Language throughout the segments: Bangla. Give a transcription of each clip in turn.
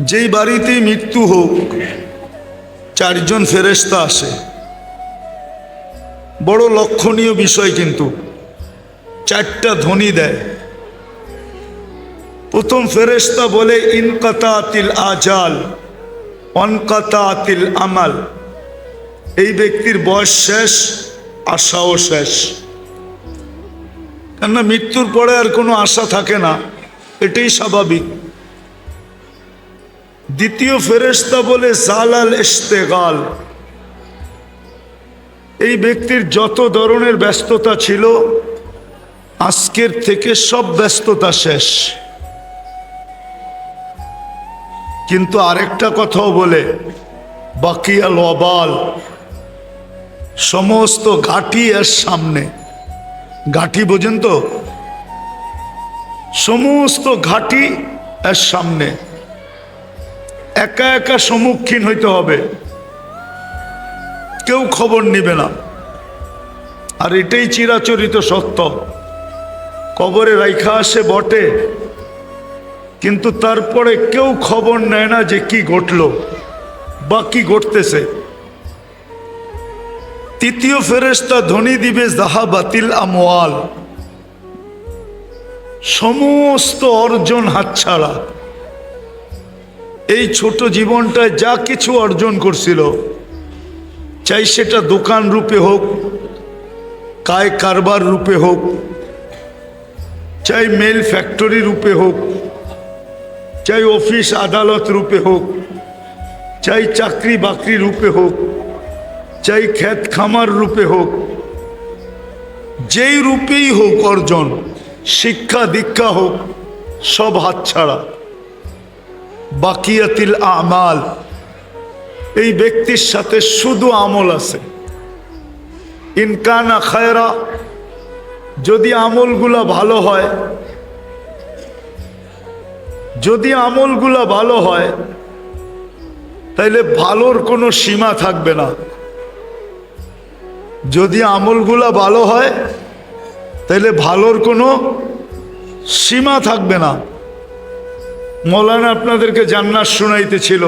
যেই বাড়িতেই মৃত্যু হোক চারজন ফেরেশতা আসে। বড় লক্ষণীয় বিষয়, কিন্তু চারটা ধ্বনি দেয়। প্রথম ফেরেশতা বলে ইনকাতাতিল আজাল অনকাতাতিল আমাল, এই ব্যক্তির বয়স শেষ, আশাও শেষ। কেননা মৃত্যুর পরে আর কোনো আশা থাকে না, এটাই স্বাভাবিক। দ্বিতীয় ফেরেশতা বলে জালাল ইশতেগাল, এই ব্যক্তির যত ধরনের ব্যস্ততা ছিল আজকের থেকে সব ব্যস্ততা শেষ। কিন্তু আরেকটা কথাও বলে বাকিয়াল ওয়াবাল, সমস্ত ঘাটি এর সামনে। ঘাটি বোঝেন তো? সমস্ত ঘাটি এর সামনে, একা একা সম্মুখীন হইতে হবে, কেউ খবর নিবে না। আর এটাই চিরাচরিত সত্য। কবরে রাইখা আসে বটে, কিন্তু তারপরে কেউ খবর নেয় না যে কি ঘটল বা কি ঘটতেছে। তৃতীয় ফেরেশতা ধ্বনি দিবে যাহাবাতিল আমওয়াল, সমস্ত অর্জন হাতছাড়া। এই ছোট জীবনটায় যা কিছু অর্জন করছিল, চাই সেটা দোকান রূপে হোক, কায় কারবার রূপে হোক, চাই মেল ফ্যাক্টরি রূপে হোক, চাই অফিস আদালত রূপে হোক, চাই চাকরি বাকরি রূপে হোক, চাই ক্ষেত খামার রূপে হোক, যেই রূপেই হোক অর্জন, শিক্ষা দীক্ষা হোক, সব হাতছাড়া। বাকিয়াতিল আমাল, এই ব্যক্তির সাথে শুধু আমল আছে। ইনকানা খায়রা, যদি আমলগুলা ভালো হয়, যদি আমলগুলা ভালো হয় তাইলে ভালোর কোনো সীমা থাকবে না। যদি আমলগুলা ভালো হয় তাইলে ভালোর কোনো সীমা থাকবে না। মৌলানা আপনাদেরকে জান্নাত শোনাইতেছিল,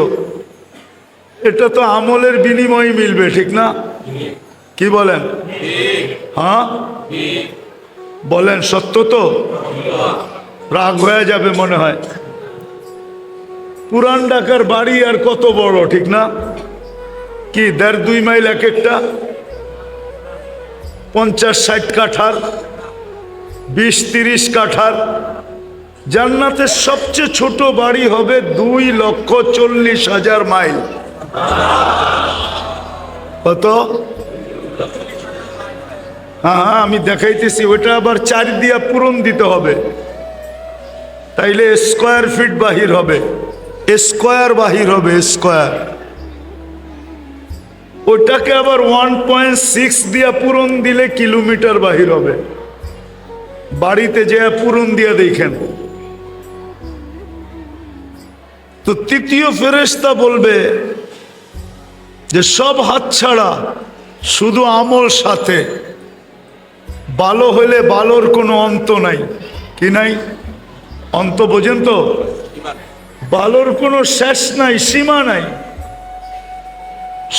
এটা তো আমলের বিনিময়ে মিলবে, ঠিক না? কি বলেন? হ্যাঁ বলেন, সত্য তো? রাগ হয়ে যাবে মনে হয়। পুরান ঢাকার বাড়ি আর কত বড়, ঠিক না? কি 1.5-2 মাইল এক একটা, 50-60 কাঠার, 20-30 কাঠার। জান্নাতের সবচেয়ে ছোট বাড়ি হবে 2,40,000 মাইল। কত? হ্যাঁ, আমি দেখাইতেছি। ওইটা আবার 4 দিয়া পূরণ দিতে হবে, তাইলে স্কোয়ার ফিট বাহির হবে, স্কোয়ার বাহির হবে, স্কোয়ার। ওটাকে আবার 1.6 দিয়া পূরণ দিলে কিলোমিটার বাহির হবে। বাড়িতে যে পূরণ দিয়া দেখেন। তো তৃতীয় ফেরেশতা বলবে যে সব হাতছাড়া, শুধু আমল সাথে। ভালো হইলে ভালোর কোনো অন্ত নাই, কি নাই? অন্ত বোঝেন তো? ভালোর কোনো শেষ নাই, সীমা নাই।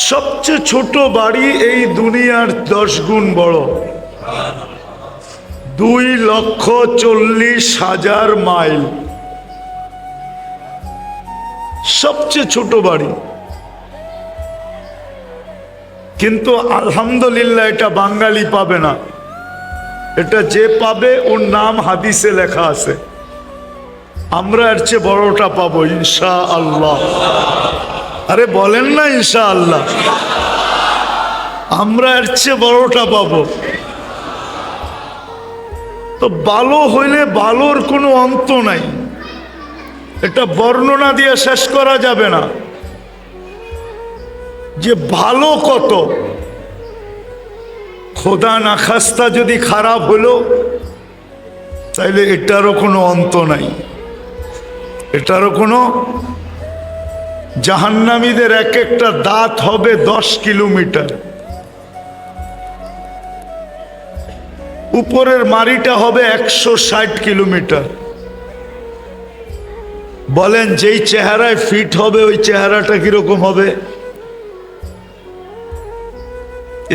সবচেয়ে ছোট বাড়ি এই দুনিয়ার 10 গুণ বড়, 2,40,000 মাইল। সবচেয়ে ছোট বাড়ি। কিন্তু আলহামদুলিল্লাহ এটা বাঙালি পাবে না। এটা যে পাবে ওর নাম হাদিসে লেখা আছে। আমরা এর চেয়ে বড়টা পাবো ইনশাআল্লাহ। আরে বলেন না ইনশাআল্লাহ। আমরা এর চেয়ে বড়টা পাবো। তো ভালো হইলে ভালোর কোনো অন্ত নাই, এটা বর্ণনা দিয়ে শেষ করা যাবে না যে ভালো কত। খোদা না খাস্তা যদি খারাপ হলো তাইলে এটারও কোনো অন্ত নাই, এটারও কোনো। জাহান্নামীদের এক একটা দাঁত হবে 10 কিলোমিটার, উপরের মারিটা হবে 160 কিলোমিটার। বলেন যেই চেহারায় ফিট হবে ওই চেহারাটা কিরকম হবে?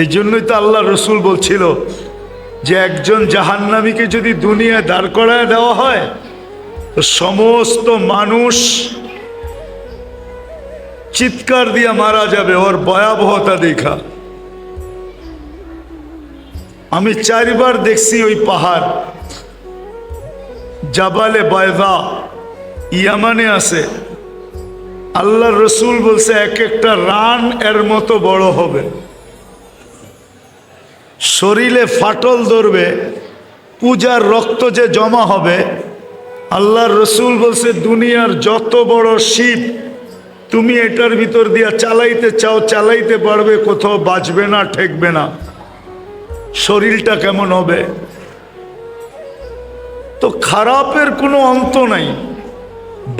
এই জন্যই তো আল্লাহ রসুল বলছিল যে একজন জাহান্নামীকে যদি দুনিয়ায় দাঁড় করায় দেওয়া হয় তো সমস্ত মানুষ চিৎকার দিয়ে মারা যাবে ওর ভয়াবহতা দেখা। আমি 4 বার দেখছি ওই পাহাড়, জাবালে বায়দা, ইয়ামানে আছে। আল্লাহ রসুল বলছে এক একটা রান এর মতো বড় হবে, শরীরে ফাটল ধরবে, পূজার রক্ত যে জমা হবে। আল্লাহ রসুল বলছে দুনিয়ার যত বড় শিপ তুমি এটার ভিতর দিয়া চালাইতে চাও চালাইতে পারবে, কোথাও বাঁচবে না, ঠেকবে না। শরীরটা কেমন হবে? তো খারাপের কোনো অন্ত নাই,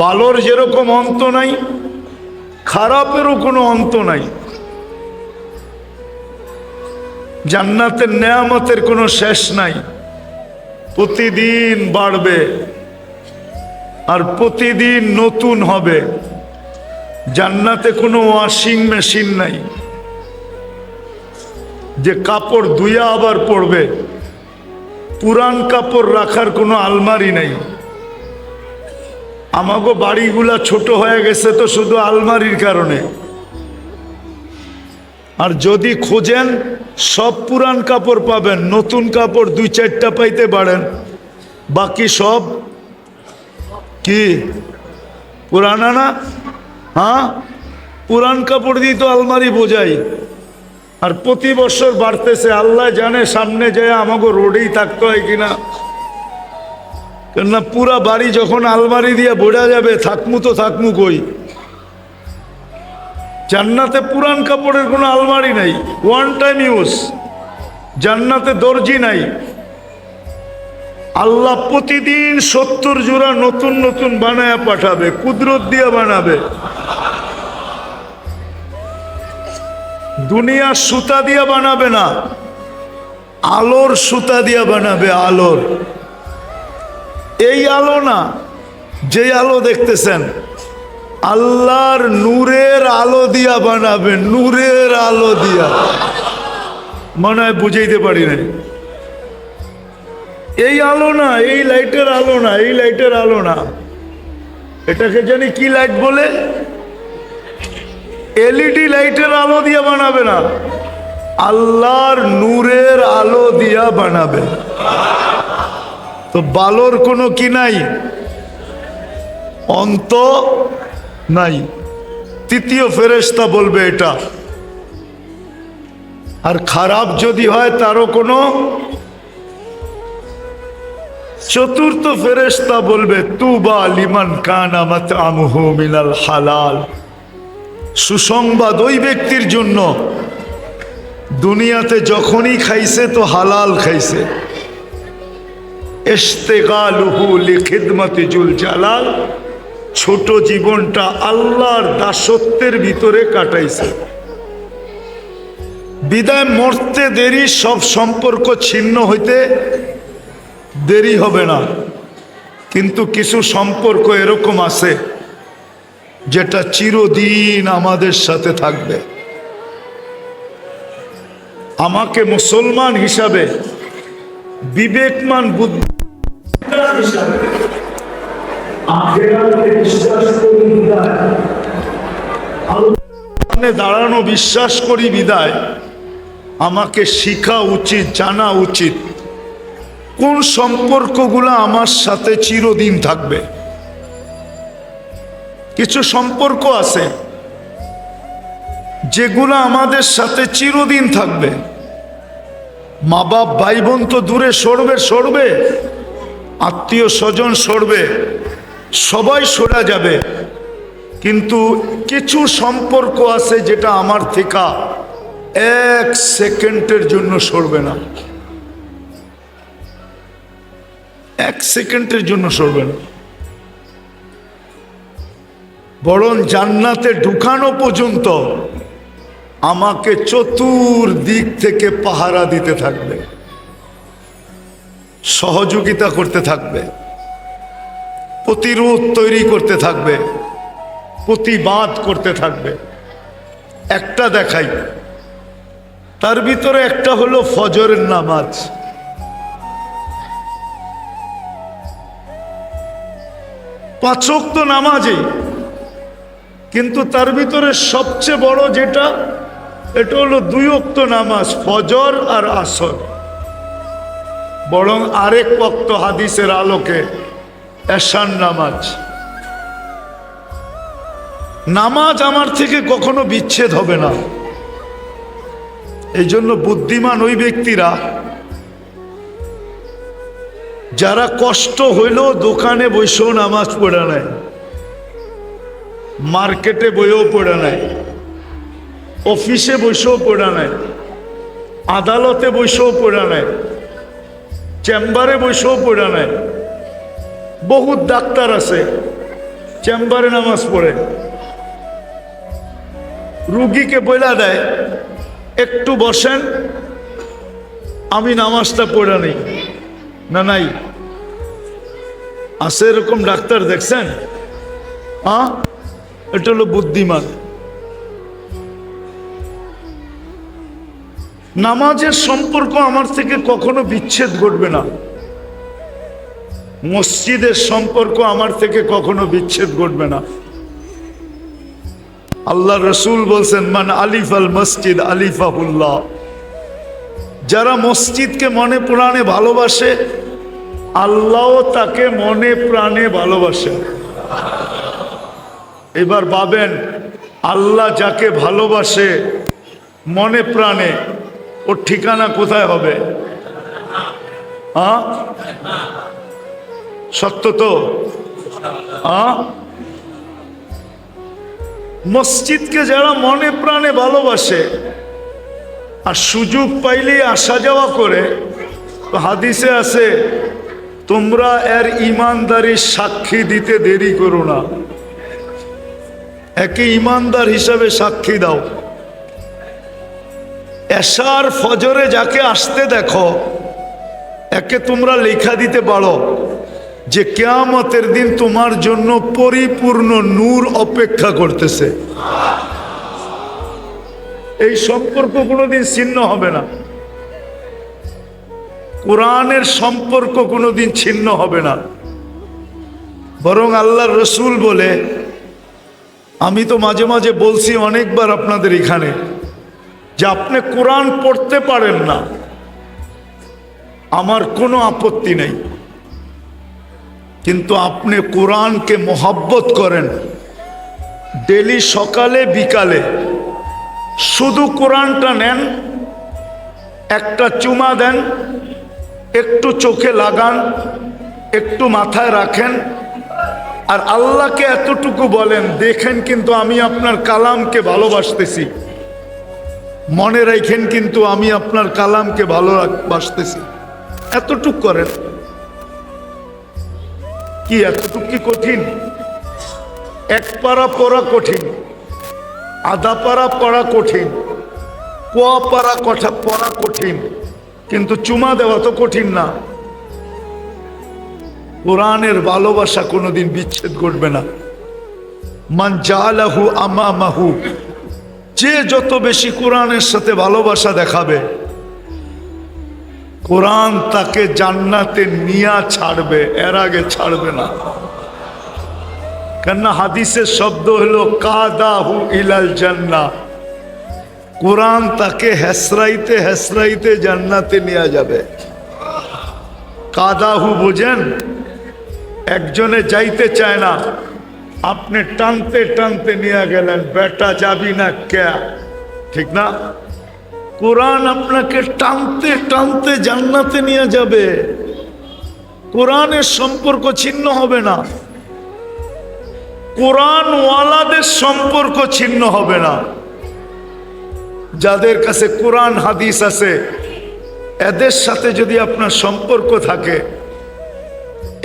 ভালোর যেরকম অন্ত নাই খারাপেরও কোনো অন্ত নাই। জান্নাতের নেয়ামতের কোনো শেষ নাই, প্রতিদিন বাড়বে আর প্রতিদিন নতুন হবে। জান্নাতে কোনো ওয়াশিং মেশিন নাই যে কাপড় ধুইয়া আবার পরবে, পুরান কাপড় রাখার কোনো আলমারি নাই। আমাগো বাড়িগুলা ছোট হয়ে গেছে তো শুধু আলমারির কারণে। আর যদি খোঁজেন সব পুরান কাপড় পাবেন, নতুন কাপড় 2-4টা পাইতে পারেন, বাকি সব কি পুরানা না? হ্যাঁ, পুরান কাপড় দিয়ে তো আলমারি বোঝাই। আর প্রতি বছর বাড়তেছে, আল্লাহ জানে সামনে যায় আমাকে রোডেই থাকতে হয় কিনা। কেননা পুরা বাড়ি যখন আলমারি দিয়ে বোঝা যাবে, থাকমু তো থাকমু কই? জান্নাতে পুরান কাপড়ের কোনো আলমারি নাই, ওয়ান টাইম ইউজ। জান্নাতে দর্জি নাই। আল্লাহ প্রতিদিন 70 জোড়া নতুন নতুন বানায়া পাঠাবে, কুদরত দিয়ে বানাবে। দুনিয়ার সুতা দিয়া বানাবে না, আলোর সুতা দিয়া বানাবে, আলোর। এই আলো না, যে আলো দেখতেছেন আল্লাহর নূরের আলো দিয়া বানাবে, নূরের আলো দিয়া। মনে হয় বুঝাইতে পারি না। এই আলো না, এই লাইটের আলো না, এই লাইটের আলো না, এটাকে জানি কি লাইট বলে, এলইডি লাইটের আলো দিয়া বানাবে না, আল্লাহর নূরের আলো দিয়া বানাবে। তো বালোর কোনো কি নাই, অন্ত নাই। তৃতীয় ফেরেশতা বলবে এটা। আর খারাপ যদি হয় তারও কোনো। চতুর্থ ফেরেশতা বলবে তুবা লিমান কানা মাতআমুহু মিনাল হালাল। সুসংবাদ ওই ব্যক্তির জন্য দুনিয়াতে যখনই খাইছে তো হালাল খাইছে। ইশতিগালুহু লিখিদমাতি জুল জালাল, ছোট জীবনটা আল্লাহর দাসত্বের ভিতরে কাটাইছে। বিদায় মরতে দেরি, সব সম্পর্ক ছিন্ন হইতে দেরি হবে না। কিন্তু কিছু সম্পর্ক এরকম আছে যেটা চিরদিন আমাদের সাথে থাকবে। আমাকে মুসলমান হিসাবে, বিবেকমান বুদ্ধি হিসাবে দাঁড়ানো বিশ্বাস করি বিদায় আমাকে শিখা উচিত, জানা উচিত কোন সম্পর্কগুলো আমার সাথে চিরদিন থাকবে। কিছু সম্পর্ক আছে যেগুলো আমাদের সাথে চিরদিন থাকবে। মা বাপ ভাই বোন তো দূরে সরবে, আত্মীয় স্বজন সরবে, সবাই সরে যাবে, কিন্তু কিছু সম্পর্ক আছে যেটা আমার থেকে 1 সেকেন্ডের জন্য সরবে না, 1 সেকেন্ডের জন্য সরবে না। বরং জান্নাতে ঢুকানো পর্যন্ত আমাকে চতুর্দিক থেকে পাহারা দিতে থাকবে, সহযোগিতা করতে থাকবে। প্রতিরোধ তৈরি করতে থাকবে, প্রতিবাদ করতে থাকবে। একটা দেখাই, তার ভিতরে একটা হলো ফজরের নামাজ। পাঁচ ওয়াক্ত নামাজই, কিন্তু তার ভিতরে সবচেয়ে বড় যেটা, এটা হলো দুই ওয়াক্ত নামাজ, ফজর আর আসর। বরং আরেক ওয়াক্ত হাদিসের আলোকে এশার নামাজ। নামাজ আমার থেকে কখনো বিচ্ছেদ হবে না। এই জন্য বুদ্ধিমান ওই ব্যক্তিরা যারা কষ্ট হইলেও দোকানে বসেও নামাজ পড়ে নেয়, মার্কেটে বইও পড়ে নেয়, অফিসে বসেও পড়ে নেয়, আদালতে বসেও পড়ে নেয়, চেম্বারে বসেও পড়ে নেয়। বহুত ডাক্তার আছে চেম্বারে নামাজ পড়ে, রুগীকে বইলা দেয় একটু বসেন, আমি নামাজটা পড়ে নেই। না নাই আছে এরকম ডাক্তার দেখছেন? হ্যাঁ, এটা হলো বুদ্ধিমান। নামাজের সম্পর্ক আমার থেকে কখনো বিচ্ছেদ ঘটবে না। মসজিদের সম্পর্ক আমার থেকে কখনো বিচ্ছেদ ঘটবে না। আল্লাহ রসুল বলছেন, মান আলিফ আল মসজিদ আলিফাহুল্লাহ। যারা মসজিদকে মনে প্রাণে ভালোবাসে, আল্লাহ তাকে মনে প্রাণে ভালোবাসে। এবার ভাবেন, আল্লাহ যাকে ভালোবাসে মনে প্রাণে, ওর ঠিকানা কোথায় হবে? হ্যাঁ, সত্য তো? হ্যাঁ, মসজিদকে যারা মনে প্রাণে ভালোবাসে আর সুযোগ পাইলে আসা যাওয়া করে, তো হাদিসে আছে, তোমরা এর ইমানদারির সাক্ষী দিতে দেরি করো না। একে ইমানদার হিসাবে সাক্ষী দাও। এশার ফজরে যাকে আসতে দেখো, একে তোমরা লেখা দিতে পারো যে কিয়ামতের দিন তোমার জন্য পরিপূর্ণ নূর অপেক্ষা করতেছে। এই সম্পর্ক কোনোদিন ছিন্ন হবে না। কোরআনের সম্পর্ক কোনোদিন ছিন্ন হবে না। বরং আল্লাহর রসুল বলে, আমি তো মাঝে মাঝে বলছি অনেকবার আপনাদের এখানে, যে আপনি কোরআন পড়তে পারেন না, আমার কোনো আপত্তি নেই, কিন্তু আপনি কোরআনকে মোহাব্বত করেন, ডেলি সকালে বিকালে শুধু কোরআনটা নেন, একটা চুমা দেন, একটু চোখে লাগান, একটু মাথায় রাখেন, আর আল্লাহকে এতটুকু বলেন, দেখেন কিন্তু আমি আপনার কালামকে ভালোবাসতেছি, মনে রাখেন কিন্তু আমি আপনার কালামকে ভালোবাসতেছি। এতটুক করেন। কি এতটুক কি কঠিন? এক পারা পড়া কঠিন, আধা পারা পড়া কঠিন, কোয়া পারা কথা পড়া কঠিন, কিন্তু চুমা দেওয়া তো কঠিন না। কোরআনের ভালোবাসা কোনোদিন বিচ্ছেদ করবে না। মান জালাহু আমামাহু, যে যত বেশি কোরআনের সাথে ভালোবাসা দেখাবে, কোরআন তাকে জান্নাতে নিয়া ছাড়বে, এর আগে ছাড়বে না। কেননা হাদিসের শব্দ হলো কাদাহু ইলাল জান্নাহ। কোরআন তাকে হেসরাইতে হেসরাইতে জান্নাতে নিয়ে যাবে। কাদাহু বোঝেন? একজনে যাইতে চায় না, আপনি টানতে টানতে নিয়ে গেলেন, বেটা যাবি না কে? ঠিক না? কোরআন আপনাকে টানতে টানতে জান্নাতে নিয়ে যাবে। কোরআনের সম্পর্ক ছিন্ন হবে না, কোরআনওয়ালাদের সম্পর্ক ছিন্ন হবে না। যাদের কাছে কোরআন হাদিস আছে, এদের সাথে যদি আপনার সম্পর্ক থাকে,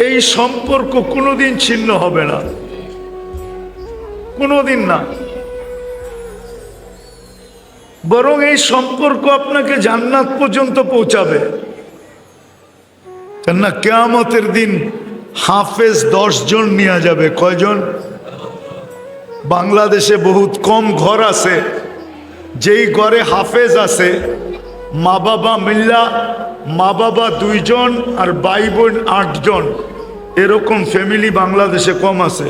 এই সম্পর্ক কোনোদিন ছিন্ন হবে না, কোনোদিন না। বরং এই সম্পর্ক আপনাকে জান্নাত পর্যন্ত পৌঁছাবে। কেননা কিয়ামতের দিন হাফেজ 10 জন নিয়ে যাবে। কয়জন? বাংলাদেশে বহুত কম ঘর আছে যেই ঘরে হাফেজ আছে, মা বাবা মিল্লা, মা বাবা 2 জন আর ভাই বোন 8 জন, এরকম ফ্যামিলি বাংলাদেশে কম আছে।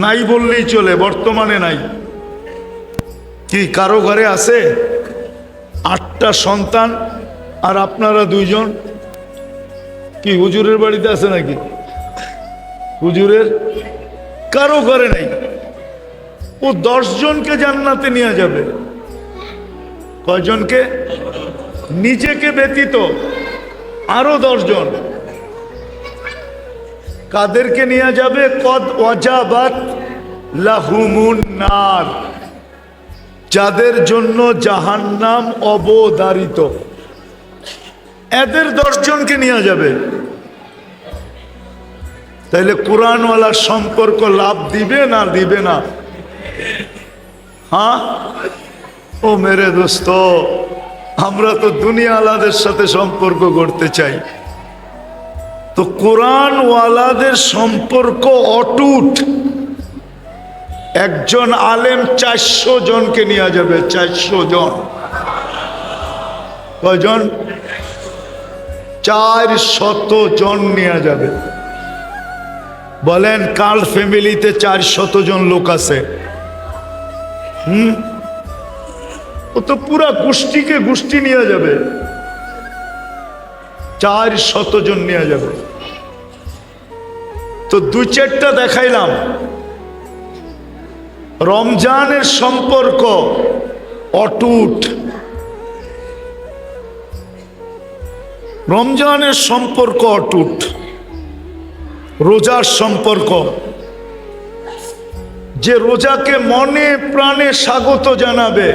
নাই বললেই চলে, বর্তমানে নাই। কি কারো ঘরে আছে 8টা সন্তান আর আপনারা 2 জন? কি হুজুরের বাড়িতে আছে নাকি? হুজুরের কারো ঘরে নেই। ও 10 জনকে জান্নাতে নিয়ে যাবে। কয়জনকে? নিজেকে ব্যতীত আরো 10 জন। কাদেরকে নিয়ে যাবে? কদ ওয়াজাবাত লাহুমুন নার, যাদের জন্য জাহান্নাম অবধারিত, এদের 10 জনকে নিয়ে যাবে। তাইলে কোরআনওয়ালার সম্পর্ক লাভ দিবে না দিবে না? হ্যাঁ ও মেরে দোস্ত, আমরা তো দুনিয়াওয়ালাদের সাথে সম্পর্ক করতে চাই, তো কোরআনওয়ালাদের সম্পর্ক অটুট। একজন আলেম 400 জনকে নিয়ে যাবে। 400 জন। কয়জন? 400 জন নিয়ে যাবে। বলেন কার ফ্যামিলিতে 400 জন লোক আছে? ও তো পুরা গোষ্ঠীকে গোষ্ঠী নিয়ে যাবে। 400 জন নিয়ে যাবে। তো 2-4টা দেখাইলাম। রমজানের সম্পর্ক অটুট। রমজানের সম্পর্ক অটুট। রোজার সম্পর্ক, যে রোজাকে মনে প্রাণে স্বাগত জানাবে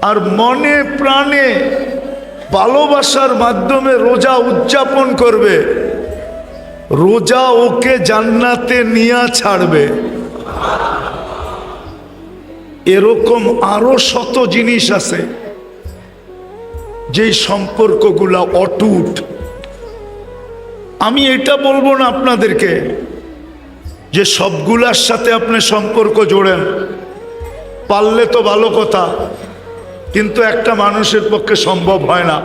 আর মনে প্রাণে ভালোবাসার মাধ্যমে রোজা উদযাপন করবে, রোজা ওকে জান্নাতে নিয়ে ছাড়বে। এরকম আরো শত জিনিস আছে যেই সম্পর্কগুলা অটুট। আমি এটা বলবো না আপনাদেরকে যে সবগুলার সাথে আপনি সম্পর্ক জোড়েন, পারলে তো ভালো কথা, কিন্তু একটা মানুষের পক্ষে সম্ভব হয় না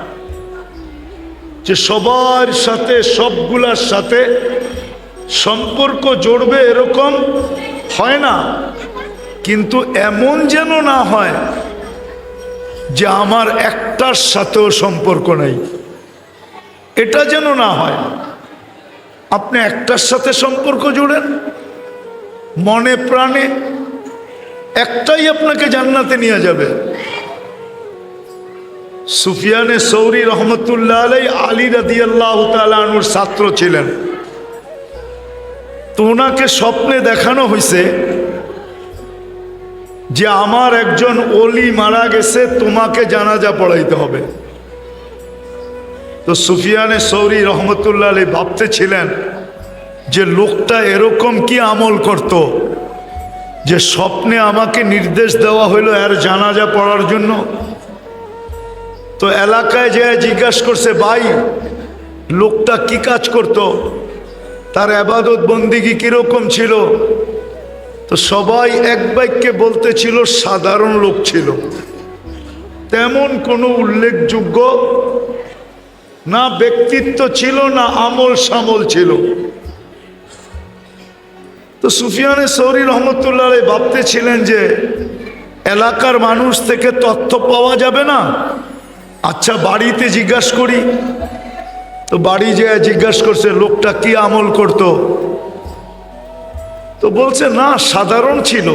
যে সবার সাথে সবগুলার সাথে সম্পর্ক জড়বে, এরকম হয় না। কিন্তু এমন যেন না হয় যে আমার একটার সাথেও সম্পর্ক নেই, এটা যেন না হয়। আপনি একটার সাথে সম্পর্ক জুড়েন মনে প্রাণে, একটাই আপনাকে জান্নাতে নিয়ে যাবে। সুফিয়ানে সৌরি রহমতুল্লাহ আলাই আলী রাদিয়াল্লাহু তাআলা আনহুর ছাত্র ছিলেন। তো ওনাকে স্বপ্নে দেখানো হয়েছে যে আমার একজন ওলি মারা গেছে, তোমাকে জানাজা পড়াইতে হবে। তো সুফিয়ানে সৌরি রহমতুল্লাহ আলাই ভাবতেছিলেন যে লোকটা এরকম কি আমল করত যে স্বপ্নে আমাকে নির্দেশ দেওয়া হইলো এর জানাজা পড়ার জন্য। তো এলাকায় যে জিজ্ঞাসা করছে, ভাই লোকটা কি কাজ করত, তার ইবাদত বন্দিগি কিরকম ছিল? তো সবাই এক বাক্যে বলতেছিল সাধারণ লোক ছিল, তেমন কোনো উল্লেখযোগ্য না ব্যক্তিত্ব ছিল, না আমল সামল ছিল। তো সুফিয়ানে সৌরি রহমতুল্লাহ আলাইহি ভাবতেছিলেন যে এলাকার মানুষ থেকে তথ্য পাওয়া যাবে না, আচ্ছা বাড়িতে জিজ্ঞাসা করি। তো বাড়ি যেয়ে জিজ্ঞাসা করছে লোকটা কি আমল করত। তো বলছে না সাধারণ ছিল।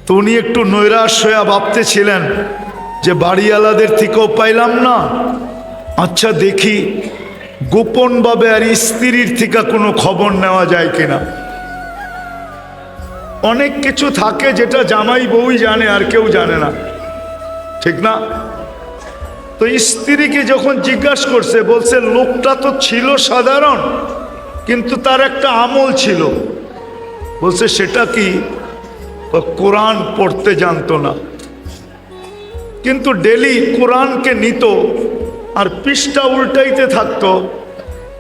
তো উনি একটু নৈরাশ হয়ে ভাবতেছিলেন যে বাড়িওয়ালাদের থেকেও পাইলাম না, আচ্ছা দেখি গোপনভাবে আর স্ত্রীর থেকে কোনো খবর নেওয়া যায় কিনা। অনেক কিছু থাকে যেটা জামাই বউই জানে আর কেউ জানে না, ঠিক না? তো স্ত্রীকে যখন জিজ্ঞাসা করছে, বলছে লোকটা তো ছিল সাধারণ, কিন্তু তার একটা আমল ছিল। বলছে সেটা কি? কোরআন পড়তে জানতো না, কিন্তু ডেলি কোরআনকে নিত আর পৃষ্ঠা উল্টাইতে থাকতো,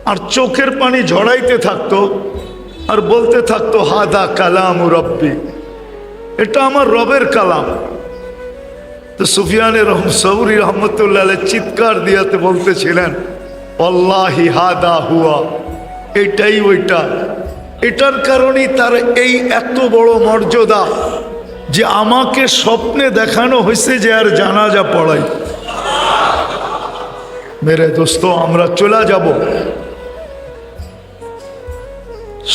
আর চোখের পানি ঝরাইতে থাকতো, আর বলতে থাকতো হাদা কালাম রব্বি, এটা আমার রবের কালাম। তো সুফিয়ানে সৌরি রহমতুল্লাহ আলাইহি চিৎকার দিয়াতে বলতেছিলেন আল্লাহি হাদা হুয়া, এটাই ওইটা। এটার কারণেই তার এই এত বড় মর্যাদা যে আমাকে স্বপ্নে দেখানো হয়েছে যে আর জানাজা পড়াই। মেরে দোস্ত, আমরা চলে যাব,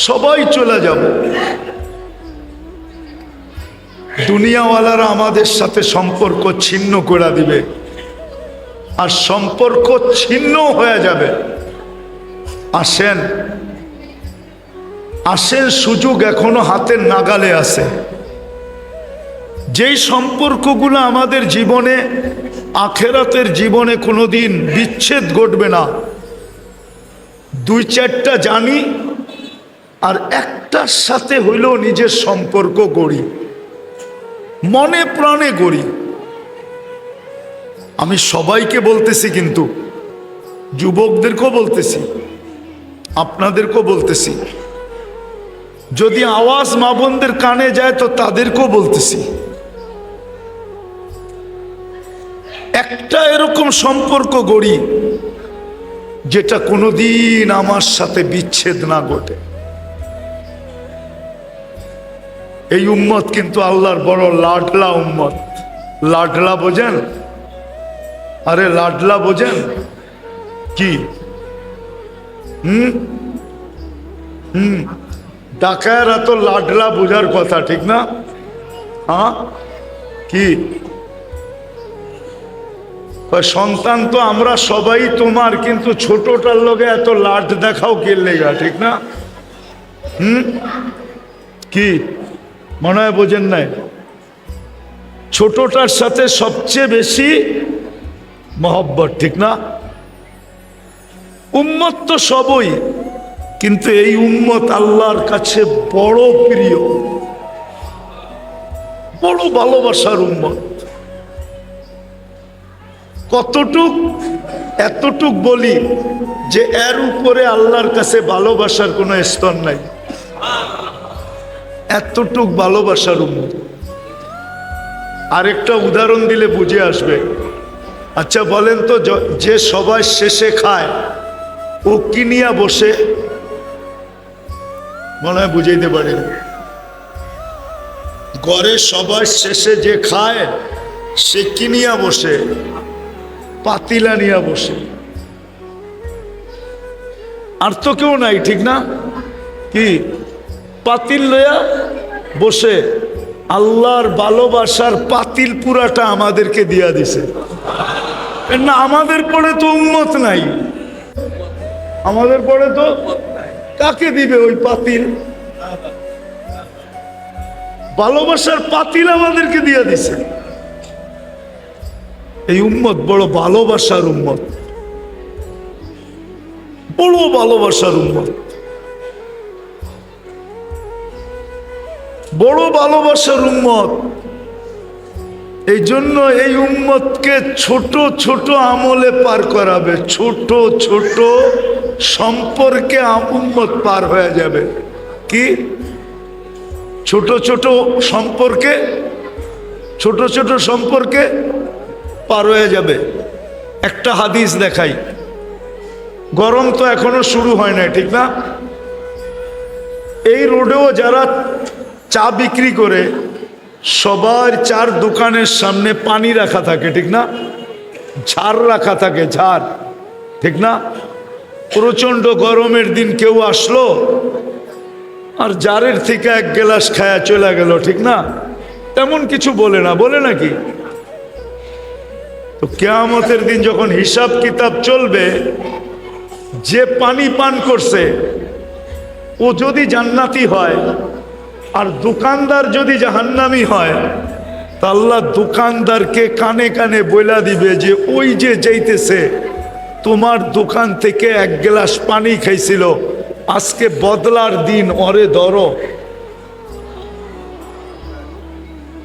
সবাই চলে যাব। দুনিয়াওয়ালারা আমাদের সাথে সম্পর্ক ছিন্ন করে দিবে, আর সম্পর্ক ছিন্ন হয়ে যাবে। আসেন আসেন, সুযোগ এখনো হাতের নাগালে আছে। যেই সম্পর্কগুলো আমাদের জীবনে, আখেরাতের জীবনে কোনোদিন বিচ্ছেদ ঘটবে না, দুই চারটা জানি, আর একটার সাথে হইলেও নিজের সম্পর্ক গড়ি, মনে প্রাণে গড়ি। আমি সবাইকে বলতেছি, কিন্তু যুবকদেরকেও বলতেছি, আপনাদেরকেও বলতেছি। যদি আওয়াজ মা বোনদের কানে যায় তো তাদেরকেও বলতেছি, একটা এরকম সম্পর্ক গড়ি যেটা কোনোদিন আমার সাথে বিচ্ছেদ না ঘটে। এই উম্মত কিন্তু আল্লাহর বড় লাডলা উম্মত। লাডলা বোঝেন? আরে লাডলা বোঝেন কি? ডাকায়রা তো লাডলা বোঝার কথা, ঠিক না? হ্যাঁ, কি সন্তান তো আমরা সবাই তোমার, কিন্তু ছোটটার লোকে এত লাড দেখাও কে লেগা, ঠিক না? কি মনে হয় বোঝেন নাই? ছোটটার সাথে সবচেয়ে বেশি মহব্বত, ঠিক না? উম্মত তো সবই, কিন্তু এই উম্মত আল্লাহর কাছে বড় প্রিয়, বড় ভালোবাসার উম্মত। কতটুক? এতটুক বলি যে এর উপরে আল্লাহর কাছে ভালোবাসার কোনো স্তর নাই। এতটুক ভালোবাসার উম্মত। আরেকটা উদাহরণ দিলে বুঝে আসবে। আচ্ছা বলেন তো, যে সবাই শেষে খায় ও কি নিয়ে বসে? মনে হয় বুঝাইতে পারেন। ঘরে সবাই শেষে যে খায় সে কি নিয়ে বসে? পাতিলা নিয়ে বসে। আর তো কেউ নাই, ঠিক না? কি পাতিল লইয়া বসে। আল্লাহর ভালোবাসার পাতিল পুরাটা আমাদেরকে দিয়া দিছে না। আমাদের পরে তো উম্মত নাই, আমাদের পরে তো কাকে দিবে ওই পাতিল? ভালোবাসার পাতিল আমাদেরকে দিয়া দিছে। এই উম্মত বড় ভালোবাসার উম্মত, বড় ভালোবাসার উম্মত, বড় ভালোবাসার উম্মত। এই জন্য এই উম্মতকে ছোট ছোট আমলে পার করাবে, ছোট ছোট সম্পর্কে উম্মত পার হয়ে যাবে। কি ছোট ছোট সম্পর্কে? ছোট ছোট সম্পর্কে পার হয়ে যাবে। একটা হাদিস দেখাই। গরম তো এখনো শুরু হয় না, ঠিক না? এই রোডেও যারা চা বিক্রি করে সবার চার দোকানের সামনে পানি রাখা থাকে, ঠিক না? ঝাড় রাখা থাকে, ঝাড়, ঠিক না? প্রচন্ড গরমের দিন কেউ আসলো আর জারের থেকে এক গ্লাস খায়া চলে গেল, ঠিক না? তেমন কিছু বলে না, বলে নাকি? তো কিয়ামতের দিন যখন হিসাব কিতাব চলবে, যে পানি পান করছে ও যদি জান্নাতি হয় আর দোকানদার যদি জাহান্নামী হয়, তা আল্লাহ দোকানদারকে কানে কানে বইলা দিবে যে ওই যে যাইতেছে তোমার দোকান থেকে এক গ্লাস পানি খাইছিল, আজকে বদলার দিন, ওরে ধরো।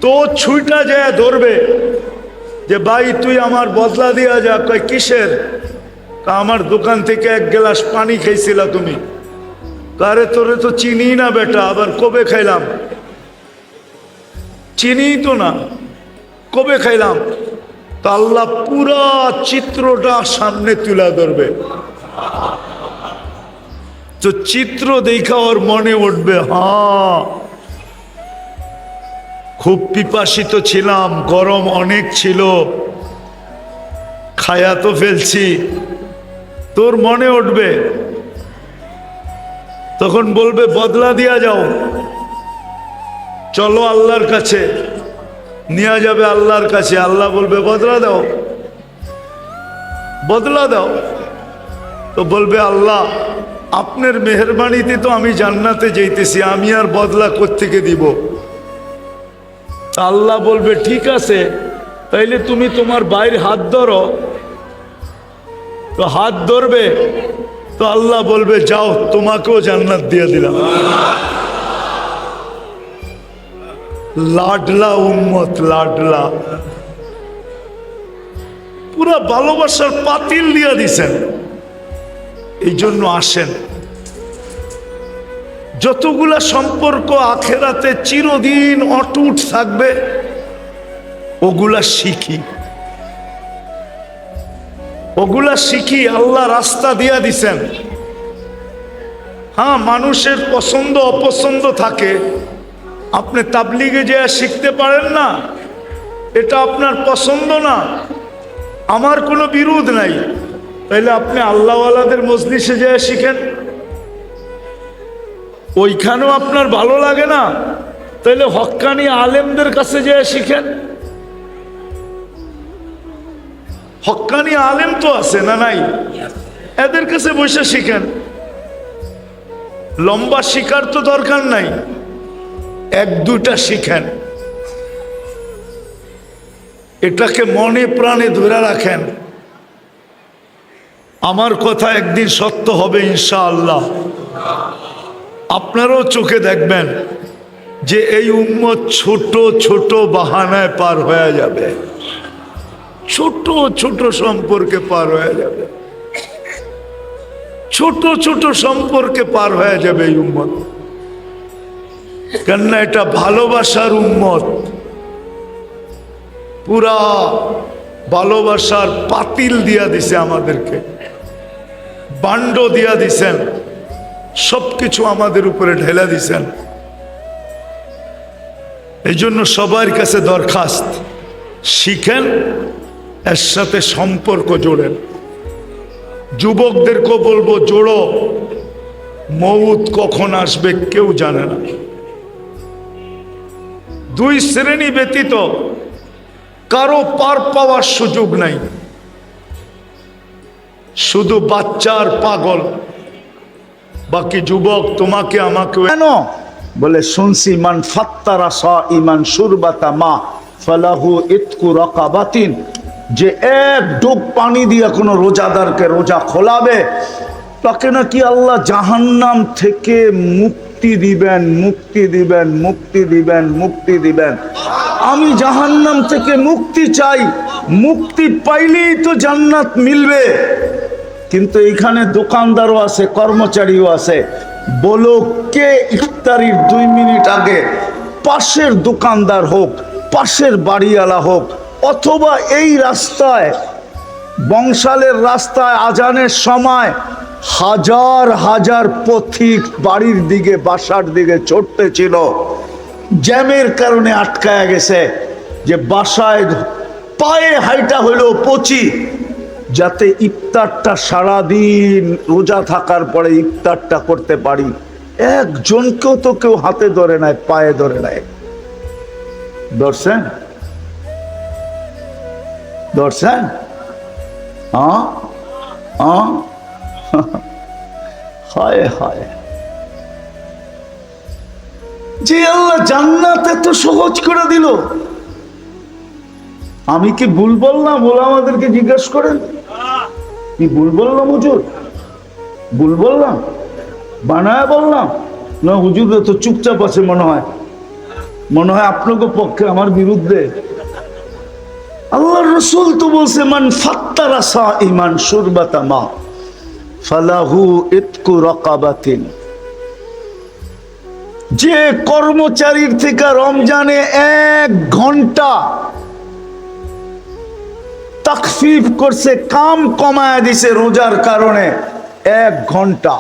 তো ছুইটা যায় ধরবে, যে ভাই তুই আমার বদলা দিয়া যা। কয় কিসের? আমার দোকান থেকে 1 গ্লাস পানি খাইছিলা তুমি। কারে তোরে তো চিনি না বেটা, আবার কবে খাইলাম? চিনি তো না, কবে খাইলাম? তা আল্লাহ পুরা চিত্রটা সামনে তুলে ধরবে। তো চিত্র দেখা ওর মনে উঠবে, হ্যাঁ খুব পিপাসিত ছিলাম, গরম অনেক ছিল, খায়া তো ফেলছি। তোর মনে উঠবে, তখন বলবে বদলা দিয়া যাও, চলো আল্লাহর কাছে। নিয়ে যাবে আল্লাহর কাছে, আল্লাহ বলবে বদলা দাও, বদলা দাও। তো বলবে আল্লাহ আপনার মেহেরবানিতে তো আমি জান্নাতে যাইতেছি, আমি আর বদলা কোত্থেকে দিব? আল্লাহ বলবে ঠিক আছে, তাইলে তুমি তোমার ভাইয়ের হাত ধরো। তো হাত ধরবে, তো আল্লাহ বলবে যাও তোমাকেও জান্নাত দিয়ে দিলাম। লাডলা উম্মত, লাডলা, পুরা ভালোবাসার পাতিল দিয়া দিছেন। এই জন্য আসেন, যতগুলা সম্পর্ক আখেরাতে চিরদিন অটুট থাকবে ওগুলা শিখি, ওগুলা শিখি। আল্লাহ রাস্তা দিয়া দিছেন। হ্যাঁ, মানুষের পছন্দ অপছন্দ থাকে। আপনি তাবলিগে যে শিখতে পারেন না, এটা আপনার পছন্দ না, আমার কোনো বিরোধ নাই। তাইলে আপনি আল্লাহওয়ালাদের মজলিসে যে শিখেন, ওইখানেও আপনার ভালো লাগে না, তাইলে হক্কানি আলেমদের কাছে যে শিখেন। হক্কানি আলেম তো আছে না নাই? এদের কাছে বসে শিখেন। লম্বা শিখার তো দরকার নাই, 1-2টা শিখেন। এটাকে মনে প্রাণে ধরে রাখেন। আমার কথা একদিন সত্য হবে ইনশাআল্লাহ। আপনারাও চোখে দেখবেন যে এই উম্মত ছোট ছোট বাহানায় পার হয়ে যাবে, ছোট ছোট সম্পর্কে পার হয়ে যাবে, ছোট ছোট সম্পর্কে পার হয়ে যাবে এই উম্মত। কেননা এটা ভালোবাসার উম্মত, পুরা ভালোবাসার পাতিল দিয়া দিছে আমাদেরকে, বান্ড দিয়া দিছেন, সবকিছু আমাদের উপরে ঢেলে দিছেন। এই জন্য সবার কাছে দরখাস্ত, শিখেন, এর সাথে সম্পর্ক জোড়েন। যুবকদেরকেও বলবো জোড়ো, মউত কখন আসবে কেউ জানে না। 2 শ্রেণী ব্যতীত কারো পার পাওয়ার সুযোগ নাই, শুধু বাচ্চার পাগল, বাকি যুবক তোমাকে আমাকে। কেন বলে শুনছি মান ফাত্তারা সাইমান শুরবাতা মা ফালাহু ইতকু রাকাবাতিন, যে 1 ডুব পানি দিয়ে কোনো রোজাদারকে রোজা খোলাবে তাকে নাকি আল্লাহ জাহান্নাম থেকে মুক্তি দিবেন, মুক্তি দিবেন, মুক্তি দিবেন, মুক্তি দিবেন। আমি জাহান্নাম থেকে মুক্তি চাই, মুক্তি পাইলেই তো জান্নাত মিলবে। কিন্তু এইখানে দোকানদারও আছে, কর্মচারীও আছে। বলো কে ইফতারির 2 মিনিট আগে পাশের দোকানদার হোক, পাশের বাড়িওয়ালা হোক, অথবা এই রাস্তায় বংশালের রাস্তায় আজানের সময় হাজার হাজার পথিক বাড়ির দিকে, বাসার দিকে ছুটতে ছিল, জ্যামের কারণে আটকায়া গেছে, যে বাসায় পায়ে হাইটা হইলেও পচি, যাতে ইফতারটা সারাদিন রোজা থাকার পরে ইফতারটা করতে পারি। একজনকেও তো কেউ হাতে ধরে নাই, পায়ে ধরে নাই। ধরছেন? ধরছেন? হায় হায়, যে আল্লাহ জান্নাতে তো সহজ করে দিল। আমি কি ভুল বললাম? ওরা আমাদেরকে জিজ্ঞেস করেন, কি ভুল বললাম হুজুর? ভুল বললাম? বানায় বললাম? না হুজুর তো চুপচাপ আছে, মনে হয় আপনাকে পক্ষে আমার বিরুদ্ধে। আল্লাহর রাসূল তো বলছে, মান ফাত্তারা সাইমান শুরবাতা মা ফালাহু ইতকু রাকাবাতিন। যে কর্মচারীর থেকে রমজানে 1 ঘন্টা তাকফিফ করছে, কাম কমায় দিছে রোজার কারণে 1 ঘন্টা,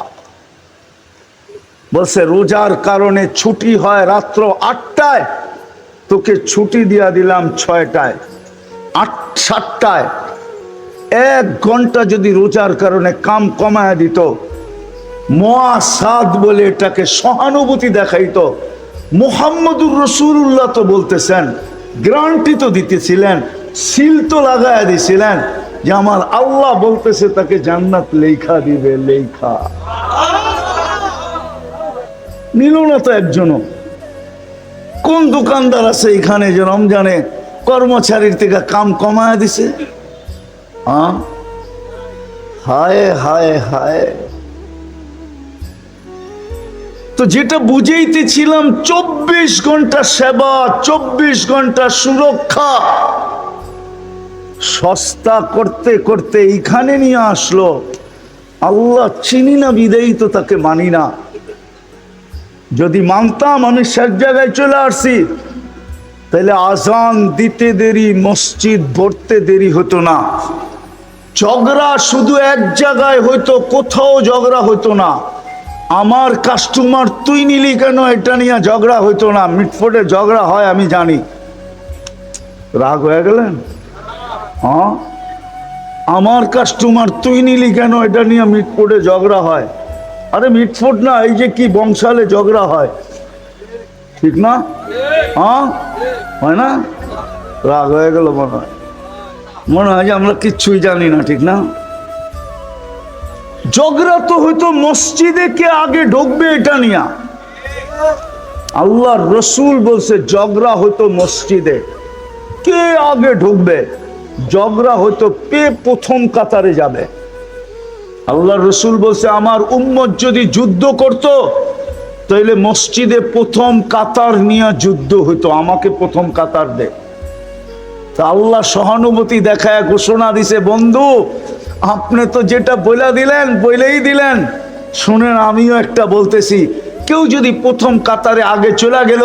বলছে রোজার কারণে ছুটি হয় রাত্র 8টায়, তোকে ছুটি দিয়া দিলাম 6টায়, 7টায়। 1 ঘন্টা যদি রোজার কারণে কাম কমায় দিত, মুআসাদ বলে এটাকে সহানুভূতি দেখাইতো। মুহাম্মদুর রাসূলুল্লাহ তো বলতেছেন, গ্যারান্টি তো দিতেছিলেন, সিল তো লাগায় দিছিলেন যে আমার আল্লাহ বলতেছে তাকে জান্নাত লেখা দিবে, লেখা নিল না তো একজনও। কোন দোকানদার আছে এখানে যে রমজানে কর্মচারীর থেকে কাম কমায় দিছে? হ্যাঁ, হায় হায় হায়। তো যেটা বুঝাইতেছিলাম, 24 ঘন্টা সেবা, 24 ঘন্টা সুরক্ষা সস্তা করতে করতে এইখানে নিয়ে আসলো। আল্লাহ চিনি না বিদেই তো তাকে মানি না। যদি মানতাম, আমি শেষ জায়গায় চলে আসছি, তাহলে আজান দিতে দেরি, মসজিদ ভরতে দেরি হতো না। ঝগড়া শুধু এক জায়গায় হইতো, কোথাও ঝগড়া হতো না। আমার কাস্টমার তুই নিলি কেন, এটা নিয়ে ঝগড়া হইতো না। মিটফোটে ঝগড়া হয় আমি জানি। রাগ হয়ে গেলেন? হ্যাঁ, আমার কাস্টমার তুই নিলি কেন, এটা নিয়ে মিটফোটে ঝগড়া হয়। আরে মিটফোট না, এই যে কি বংশালে ঝগড়া হয়, ঠিক না? হ্যাঁ, হয় না? রাগ হয়ে গেল মনে হয় যে আমরা কিচ্ছুই জানি না, ঠিক না? ঝগড়া তো হয়তো মসজিদে কে আগে ঢুকবে এটা নিয়া। আল্লাহর রাসূল বলছে ঝগড়া হয়তো মসজিদে কে আগে ঢুকবে, ঝগড়া হয়তো কে প্রথম কাতারে যাবে। আল্লাহর রাসূল বলছে আমার উম্মত যদি যুদ্ধ করত, তাহলে মসজিদে প্রথম কাতার নিয়ে যুদ্ধ হইতো, আমাকে প্রথম কাতার দে। তা আল্লাহ সহানুভূতি দেখায় ঘোষণা দিছে, বন্ধু আপনি তো যেটা বলেই দিলেন, শুনেন আমিও একটা বলতেছি। কেউ যদি প্রথম কাতারে আগে চলে গেল,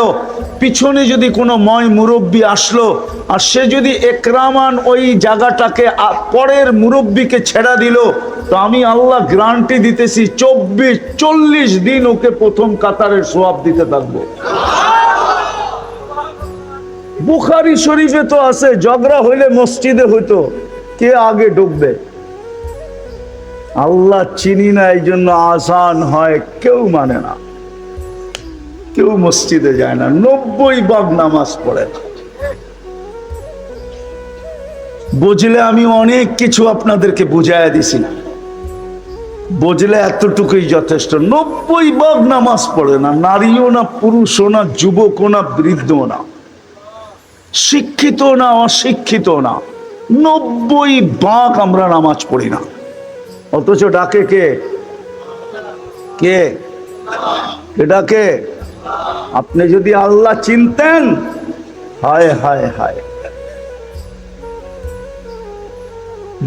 পিছনে যদি কোনো মুরব্বী আসলো, আর সে যদি একরামান ওই জায়গাটাকে পরের মুরব্বীকে ছেড়া দিল, তো আমি আল্লাহ গ্যারান্টি দিতেছি 40 দিন ওকে প্রথম কাতারের সওয়াব দিতে থাকবো। বুখারী শরীফে তো আছে, ঝগড়া হইলে মসজিদে হইতো, কে আগে ঢুকবে। আল্লাহ চিনি না, এই জন্য আজান হয়, কেউ মানে না, কেউ মসজিদে যায় না, 90 ভাগ নামাজ পড়ে না। বুঝলে আমি অনেক কিছু আপনাদেরকে বুঝাইয়া দিছি, বুঝলে এতটুকুই যথেষ্ট। 90 ভাগ নামাজ পড়ে না, নারীও না, পুরুষও না, যুবকও না, বৃদ্ধও না, শিক্ষিত না, অশিক্ষিত না, 90 ভাগ আমরা নামাজ পড়ি না। অথচ ডাকে কে? কে ডাকে? আপনি যদি আল্লাহ চিনতেন, হায় হায় হায়,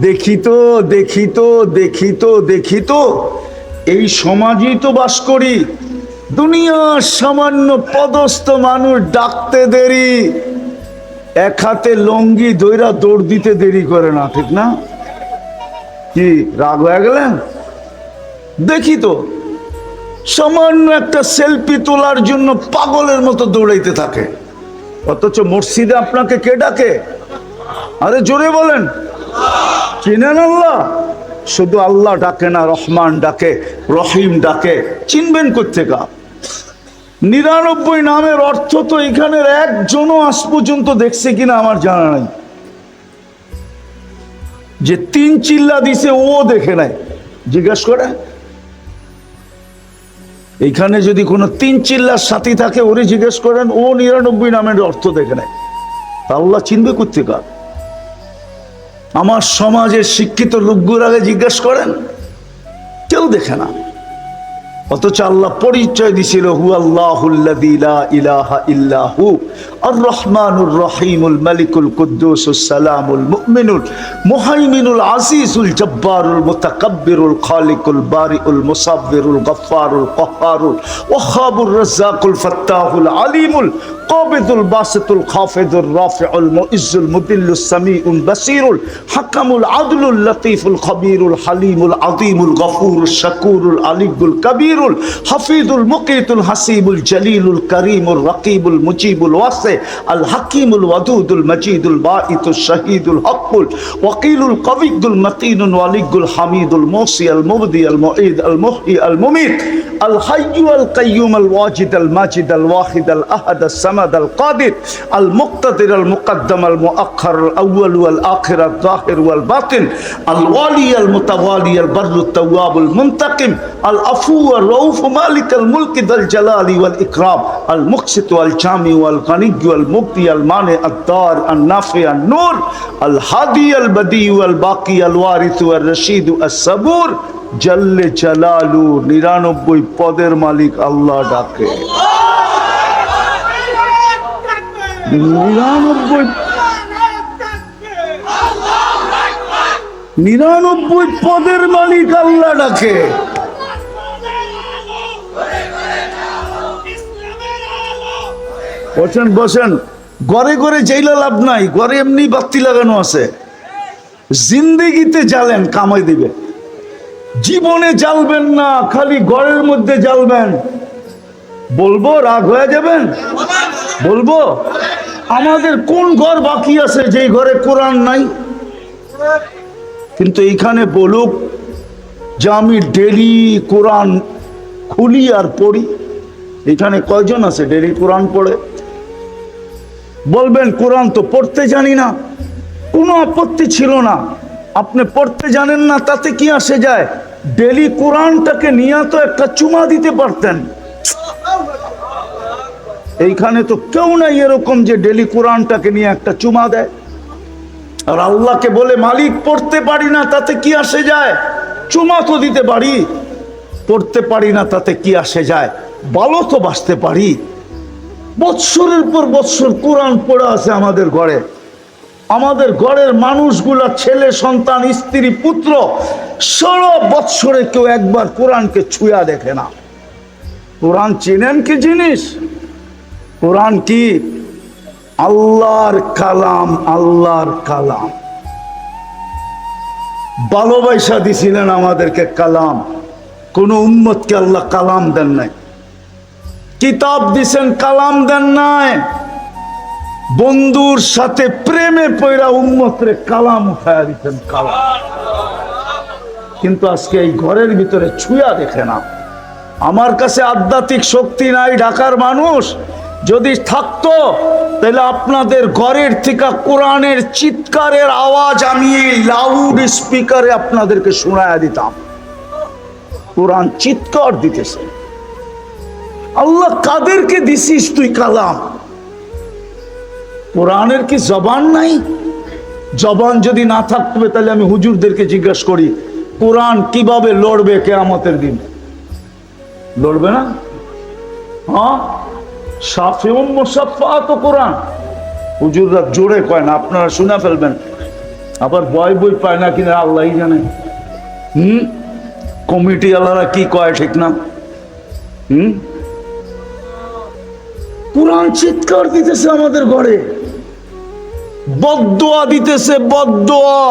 দেখিত এই সমাজেই তো বাস করি। দুনিয়ার সামান্য পদস্থ মানুষ ডাকতে দেরি, এক হাতে লঙ্গি দইরা দৌড় দিতে দেরি করে না, ঠিক না? কি রাগ হয়ে গেলেন? দেখি তো, সামান্য একটা সেলফি তোলার জন্য পাগলের মতো দৌড়াইতে থাকে, অথচ মসজিদে আপনাকে কে ডাকে? আরে জোরে বলেন, চিনেন আল্লাহ? শুধু আল্লাহ ডাকে না, রহমান ডাকে, রহিম ডাকে। চিনবেন কোত্থেকা? 99 নামের অর্থ তো এখানের একজনও আজ পর্যন্ত দেখছে কিনা আমার জানা নাই। যে 3 চিল্লা দিছে ও দেখে নাই, জিজ্ঞেস করে। এইখানে যদি কোনো 3 চিল্লার সাথী থাকে, ওরে জিজ্ঞেস করেন, ও 99 নামের অর্থ দেখে নাই। আল্লাহ চিনবে কোত্থেকা? আমার সমাজের শিক্ষিত লোকগুলো আগে জিজ্ঞেস করেন, কেউ দেখে না। অথচ আল্লাহ পরিচয় দিছিল হু আল্লাহুল্লাযী লা ইলাহা ইল্লাহু আর রহমানুর রহিমুল মালিকুল কুদ্দুসুস সালামুল মুমিনুল মুহাইমিনুল আজিজুল জব্বারুল মুতাকাব্বিরুল খালিকুল বারিউল মুসাব্বিরুল গফফারুল কহ্হারুল ওয়াহ্হাবুর রাজ্জাকুল ফাত্তাহুল আলিমুল قابض الباسط الخافض الرافع المعز المذل السميع البصير حكم العدل اللطيف الخبير الحليم العظيم الغفور الشكور العلي الكبير الحفيظ المقيت الحسيب الجليل الكريم الرقيب المجيب الواسع الحكيم الودود المجيد الباعث الشهيد الحق الوكيل القوي المتين الولي الحميد الموصي المبدي المعيد المحيي المميت الحي القيوم الواجد الماجد الواحد الأحد الصمد القادر المقتدر المقدم المؤخر الأول والآخر الظاهر والباطن الوالي المتوالي البر التواب المنتقم العفو الرؤوف مالك الملك ذا الجلال والإكرام المقسط والجامع والغني والمبدي المانع الدار النافع النور الهادي البديع والباقي الوارث والرشيد الصبور জল্লে জালালু 99 পদের মালিক আল্লাহ ডাকে। 99 পদের মালিক আল্লাহ ডাকে। বসেন বসেন, ঘরে ঘরে যাইলে লাভ নাই, ঘরে এমনি বাতি লাগানো আছে। জিন্দেগিতে জ্বালেন, কামাই দিবে। জীবনে জ্বালবেন না, খালি ঘরের মধ্যে জ্বালবেন। বলবো রাগ হয়ে যাবেন? বলবো আমাদের কোন ঘর বাকি আছে যে ঘরে কোরআন নাই? কিন্তু এইখানে বলুক যে আমি ডেলি কোরআন খুলি আর পড়ি। এখানে কয়জন আছে ডেলি কোরআন পড়ে? বলবেন কোরআন তো পড়তে জানি না। কোনো আপত্তি ছিল না, আপনি পড়তে জানেন না, তাতে কি আসে যায়? ডেলি কোরআনটাকে নিয়ে তো একটা চুমা দিতে পারতেন। এইখানে তো কেউ নাই এরকম যে ডেলি কোরআনটাকে নিয়ে একটা চুমা দেয়। আর আল্লাহকে বলে মালিক পড়তে পারি না, তাতে কি আসে যায়? চুমা তো দিতে পারি। পড়তে পারি না, তাতে কি আসে যায়? ভালো তো বাঁচতে পারি। বৎসরের পর বৎসর কোরআন পড়া আছে আমাদের ঘরে। আমাদের ঘরের মানুষগুলা, ছেলে সন্তান, স্ত্রী, পুত্র, 16 বৎসরে কেউ একবার কোরআনকে ছুঁয়া দেখে না। কোরআন চিনেন কি জিনিস? কোরআন কি? আল্লাহর কালাম। আল্লাহর কালাম। ভালোবাসা দিছিলেন আমাদেরকে কালাম। কোন উম্মতকে আল্লাহ কালাম দেন নাই। কিতাব দিছেন, কালাম দেন নাই। বন্ধুর সাথে প্রেমে পয়রা উম্মতরে কালাম উঠায়া দিতেন, কালাম। কিন্তু আজকে এই ঘরের ভিতরে ছুঁয়া দেখে না। আমার কাছে আধ্যাত্মিক শক্তি নাই, ঢাকার মানুষ। যদি থাকতো তাহলে আপনাদের ঘরের থেকে কোরআনের চিৎকারের আওয়াজ আমি এই লাউড স্পিকারে আপনাদেরকে শোনায়া দিতাম। কোরআন চিৎকার দিতেছে। আল্লাহ কাদেরকে দিছিস তুই কালাম? কোরআনের কি জবান নাই? জবান যদি না থাকবে তাহলে আমি হুজুরদেরকে জিজ্ঞাসা করি, কোরআন কিভাবে লড়বে কিয়ামতের দিন? লড়বে না? হ্যাঁ, শাফিউন মুসাফফা তো কোরআন। হুজুররা জোরে কয় না, আপনারা শুনে ফেলবেন। আবার বই পায় না কিনা আল্লাহই জানে। কমিটি আল্লাহরা কি কয় ঠিক না। কোরআন চিৎকার দিতেছে আমাদের ঘরে, বদদোয়া দিতেছে, বদদোয়া।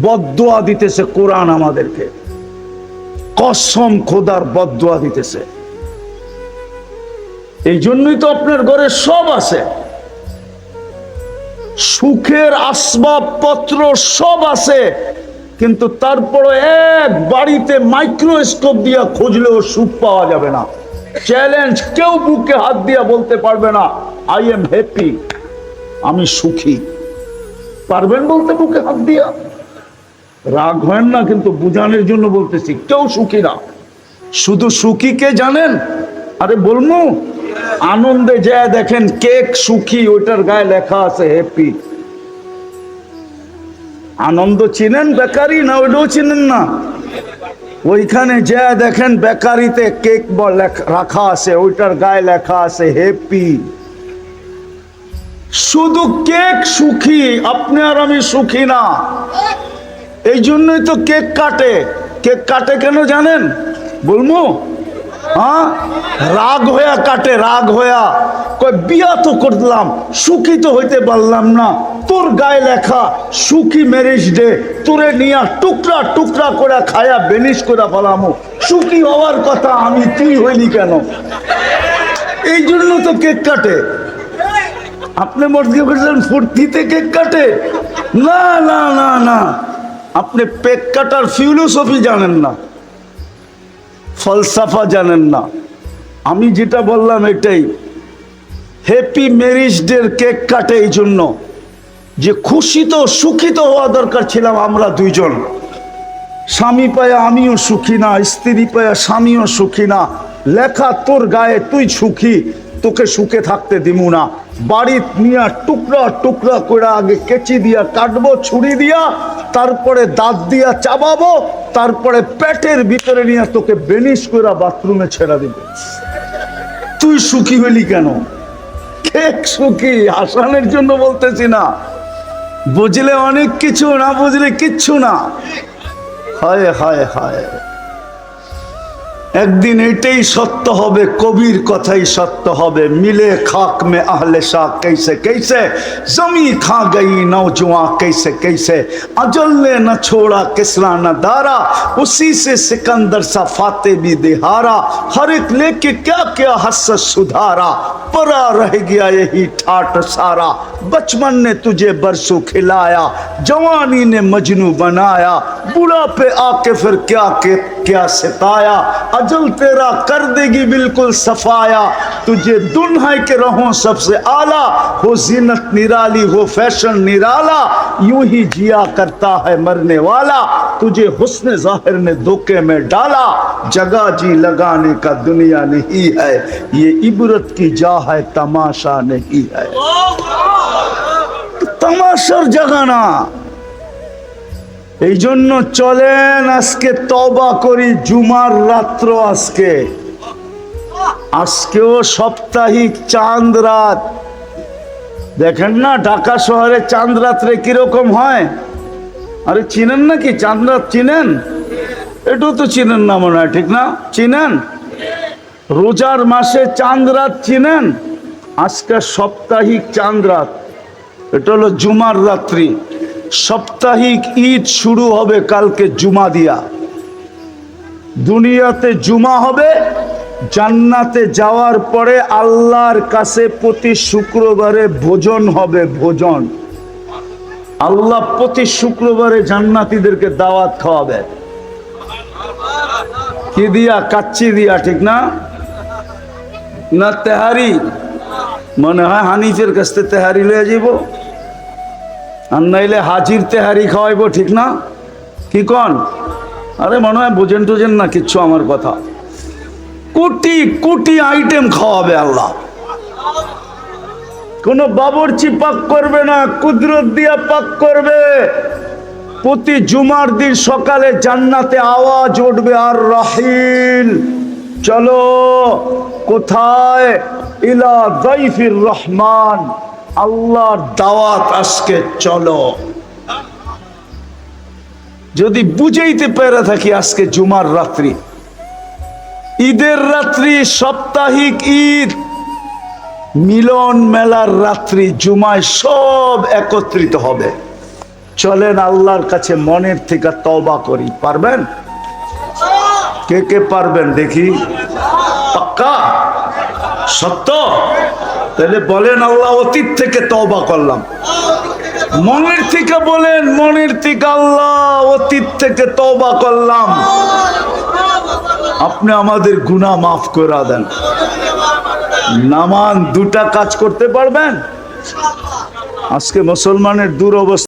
বদদোয়া দিতেছে কোরআন আমাদেরকে। কসম খোদার বদদোয়া দিতেছে। এই জন্যই তো আপনার ঘরে সব আছে, সুখের আসবাবপত্র সব আছে, কিন্তু তারপরে এক বাড়িতে মাইক্রোস্কোপ দিয়া খুঁজলেও সুখ পাওয়া যাবে না। চ্যালেঞ্জ, কেউ বুকে হাত দিয়া বলতে পারবে না আই এম হ্যাপি, আমি সুখী। পারবেন বলতে বুকে হাত দিয়া? রাগ হয় না, কিন্তু বুঝানোর জন্য বলতেছি, কেউ সুখী না। শুধু সুখী কে জানেন? আরে বলমু, আনন্দে যায় দেখেন কেক সুখী, ওইটার গায়ে লেখা আছে হ্যাপি। আনন্দ চিনেন বেকারি না? ওইটাও চিনেন না? ওইখানে যে দেখেন বেকারিতে কেক রাখা আছে, ওইটার গায়ে লেখা আছে হ্যাপি। শুধু কেক সুখী, আপনি আর আমি সুখী না। এই জন্যই তো কেক কাটে। কেক কাটে কেন জানেন? বলবো? হ্যাঁ, রাগ হইয়া কাটে, রাগ হইয়া কই বিয়া তো করলাম, সুখী তো হইতে পারলাম না, তোর গায়ে লেখা সুখী ম্যারেজ ডে, তোরে নিয়া টুকরা টুকরা করে খায়া বেনিশ করে ফেলামো, সুখী হওয়ার কথা আমি, তুই হইলি কেন? এই জন্য তো কেক কাটে। আপনি মর্জি করছেন ফুর্তিতে কেক কাটে? না না না না, আপনি পেক কাটার ফিলোসফি জানেন না, ফলসাফা জানেন না। আমি যেটা বললাম এটাই, হ্যাপি ম্যারেজ ডে কেক কাটে এই জন্য যে খুশি তো সুখী তো হওয়া দরকার ছিলাম আমরা দুইজন। স্বামী পায়া আমিও সুখী না, স্ত্রী পায়া স্বামীও সুখী না, লেখা তোর গায়ে তুই সুখী, তোকে সুখে থাকতে দিমু না। বাড়ি নিয়ে টুকরা টুকরা করে আগে কেচি দিয়া কাটবো, ছুরি দিয়া, তারপরে দাঁত দিয়া চাবাবো, তারপরে পেটের ভিতরে নিয়ে তোকে বেনিশ করে বাথরুমে ছেড়ে দিব। তুই সুখী হইলি কেন? কেক সুখী, হাসানের জন্য বলতেছি না। বুঝলে অনেক কিছু, না বুঝলে কিচ্ছু না। হায় হায় হায়, একদিন এটাই সত্য হবে, কবির কথাই সত্য হবে। মিলে খাক মে আহলে শাহ कैसे कैसे, जमी खा गई नौजवां कैसे कैसे, अजल ने न छोड़ा किसरा न दारा, उसी से सिकंदर सा फाते भी दिहारा, हर एक लेके क्या क्या हसरत सुधारा, परा रह गया यही ठाट सारा, बचपन ने तुझे बरसों खिलाया, जवानी ने मजनू बनाया, बुढ़ापे आके फिर क्या सिताया, अजल तेरा कर देगी बिल्कुल सफाया, तुझे दुन्हा के रहो सबसे आला, हो जीनत निराली हो फैशन निराला, यूं ही जिया करता है मरने वाला, तुझे हुस्न जाहिर ने धोखे में डाला, जगह जी लगाने का दुनिया नहीं है, ये इबरत की जा है तमाशा नहीं है। तमाशार जगह ना। এই জন্য চলেন আজকে তওবা করি। জুমার রাত্র আজকেও সাপ্তাহিক চাঁদ রাত। দেখেন না ঢাকা শহরে চাঁদ রাত্রে কিরকম হয়? আরে চিনেন নাকি চাঁদ রাত? চিনেন? এটাও তো চিনেন না মনে হয়, ঠিক না? চিনেন? রোজার মাসে চাঁদ রাত চিনেন? আজকে সাপ্তাহিক চাঁদ রাত, এটা হলো জুমার রাত্রি। সাপ্তাহিক ঈদ শুরু হবে কালকে জুমা দিয়া। দুনিয়াতে জুমা হবে, জান্নাতে যাওয়ার পরে আল্লাহর কাছে প্রতি শুক্রবারে ভোজন হবে। ভোজন আল্লাহ প্রতি শুক্রবারে জান্নাতীদেরকে দাওয়াত খাওয়াবে। কি দিয়া? কাচ্চি দিয়া, ঠিক না? না তেহারি? মনে হয় হানিফের কাছ থেকে তেহারি লয়ে যাব, আর নাইলে হাজির তেহারি খাওয়াইবো, ঠিক না? কি কন? আরে মনে হয় বোঝেন টোঝেন না কিচ্ছু আমার কথা। কোটি কোটি আইটেম খাওয়াবে আল্লাহ। কোন বাবুর্চি পাক করবে না, কুদরত দিয়া পাক করবে। প্রতি জুমার দিন সকালে জান্নাতে আওয়াজ উঠবে, আর রাহিল, চলো কোথায়? ইলা যাইফির রহমান, আল্লাহর দাওয়াত আজকে চলো। যদি বুঝাইতে পেরে থাকি আজকে জুমার রাত্রি, ঈদের রাত্রি, সাপ্তাহিক ঈদ, মিলন মেলার রাত্রি, জুমায় সব একত্রিত হবে। চলেন আল্লাহর কাছে মনের থেকে তওবা করি। পারবেন? কে কে পারবেন দেখি? পাক্কা? সত্য? তাহলে বলেন আল্লাহ অতীত থেকে তওবা করলাম। মনের থেকে বলেন, মনের থেকে আল্লাহ অতীত থেকে তওবা করলাম, আপনি আমাদের গুনাহ মাফ করে দেন। নামান দুটা কাজ করতে পারবেন? আজকে মুসলমানের দুরবস্থা।